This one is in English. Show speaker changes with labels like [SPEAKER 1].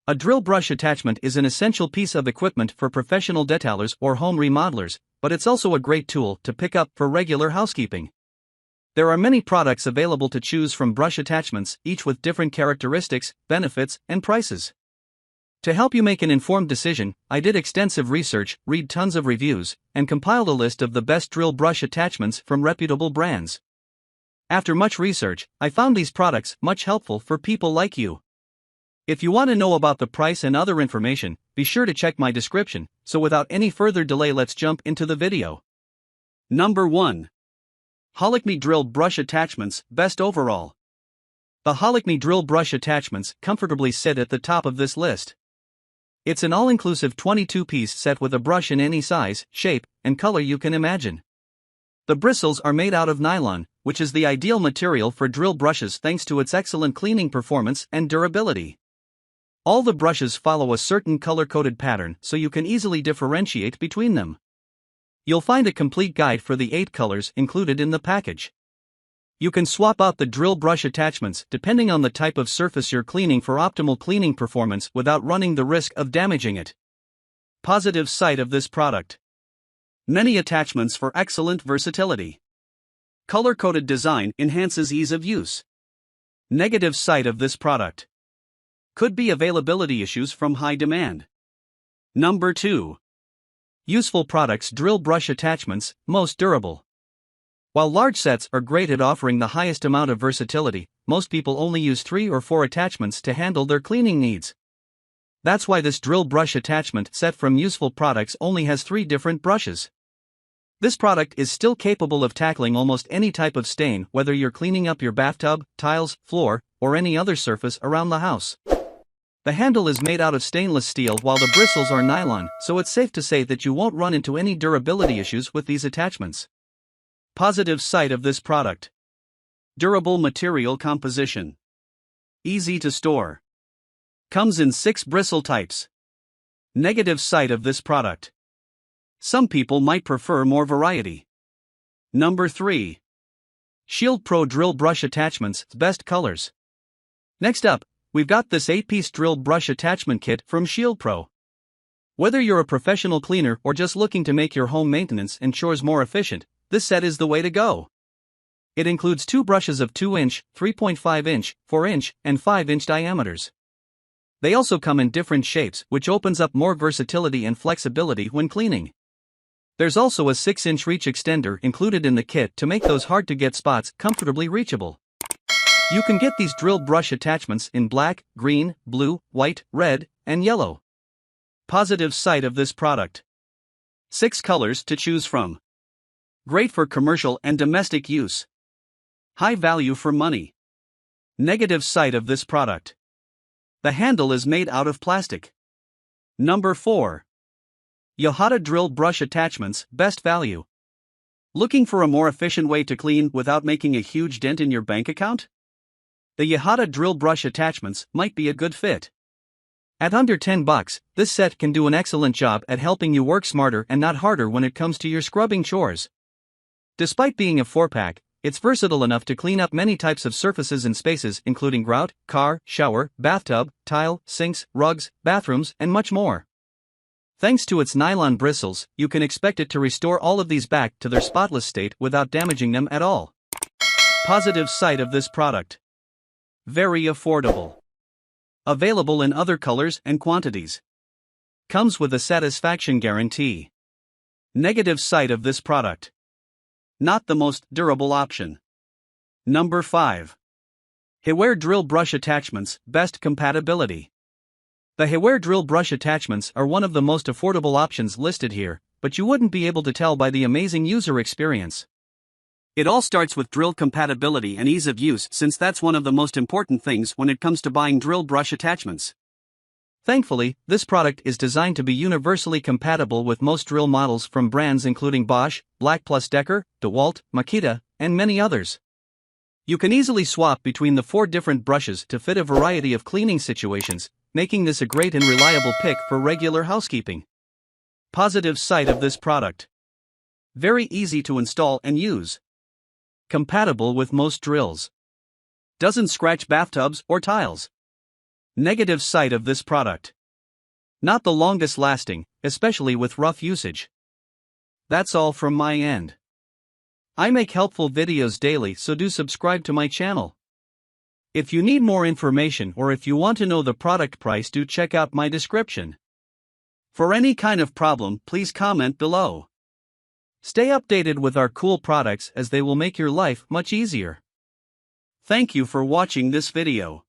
[SPEAKER 1] A drill brush attachment is an essential piece of equipment for professional detailers or home remodelers, but it's also a great tool to pick up for regular housekeeping. There are many products available to choose from brush attachments, each with different characteristics, benefits, and prices. To help you make an informed decision, I did extensive research, read tons of reviews, and compiled a list of the best drill brush attachments from reputable brands. After much research, I found these products much helpful for people like you. If you want to know about the price and other information, be sure to check my description. So without any further delay, let's jump into the video. Number 1. Hilco Me Drill Brush Attachments, Best Overall. The Hilco Me Drill Brush Attachments comfortably sit at the top of this list. It's an all-inclusive 22-piece set with a brush in any size, shape, and color you can imagine. The bristles are made out of nylon, which is the ideal material for drill brushes thanks to its excellent cleaning performance and durability. All the brushes follow a certain color-coded pattern so you can easily differentiate between them. You'll find a complete guide for the 8 colors included in the package. You can swap out the drill brush attachments depending on the type of surface you're cleaning for optimal cleaning performance without running the risk of damaging it. Positive side of this product. Many attachments for excellent versatility. Color-coded design enhances ease of use. Negative side of this product. Could be availability issues from high demand. Number 2. Useful products. Drill brush attachments, most durable. While large sets are great at offering the highest amount of versatility, most people only use 3 or 4 attachments to handle their cleaning needs. That's why this drill brush attachment set from Useful Products only has 3 different brushes. This product is still capable of tackling almost any type of stain, whether you're cleaning up your bathtub, tiles, floor, or any other surface around the house. The handle is made out of stainless steel while the bristles are nylon, so it's safe to say that you won't run into any durability issues with these attachments. Positive side of this product. Durable material composition. Easy to store. Comes in 6 bristle types. Negative side of this product. Some people might prefer more variety. Number 3. Shield Pro Drill Brush Attachments, Best Colors. Next up, we've got this 8-piece drill brush attachment kit from Shield Pro. Whether you're a professional cleaner or just looking to make your home maintenance and chores more efficient, this set is the way to go. It includes 2 brushes of 2-inch, 3.5-inch, 4-inch, and 5-inch diameters. They also come in different shapes, which opens up more versatility and flexibility when cleaning. There's also a 6-inch reach extender included in the kit to make those hard-to-get spots comfortably reachable. You can get these drill brush attachments in black, green, blue, white, red, and yellow. Positive side of this product. 6 colors to choose from. Great for commercial and domestic use. High value for money. Negative side of this product. The handle is made out of plastic. Number 4. Yahata Drill Brush Attachments, Best Value. Looking for a more efficient way to clean without making a huge dent in your bank account? The Yahata Drill Brush Attachments might be a good fit. At under $10, this set can do an excellent job at helping you work smarter and not harder when it comes to your scrubbing chores. Despite being a 4-pack, it's versatile enough to clean up many types of surfaces and spaces including grout, car, shower, bathtub, tile, sinks, rugs, bathrooms, and much more. Thanks to its nylon bristles, you can expect it to restore all of these back to their spotless state without damaging them at all. Positive side of this product. Very affordable. Available in other colors and quantities. Comes with a satisfaction guarantee. Negative side of this product. Not the most durable option. Number 5. Homeowner Drill Brush Attachments, Best Compatibility. The Homeowner Drill Brush Attachments are one of the most affordable options listed here, but you wouldn't be able to tell by the amazing user experience. It all starts with drill compatibility and ease of use, since that's one of the most important things when it comes to buying drill brush attachments. Thankfully, this product is designed to be universally compatible with most drill models from brands including Bosch, Black + Decker, DeWalt, Makita, and many others. You can easily swap between the 4 different brushes to fit a variety of cleaning situations, making this a great and reliable pick for regular housekeeping. Positive side of this product. Very easy to install and use. Compatible with most drills. Doesn't scratch bathtubs or tiles. Negative side of this product: not the longest lasting, especially with rough usage. That's all from my end. I make helpful videos daily, so do subscribe to my channel. If you need more information or if you want to know the product price, do check out my description. For any kind of problem, please comment below. Stay updated with our cool products, as they will make your life much easier. Thank you for watching this video.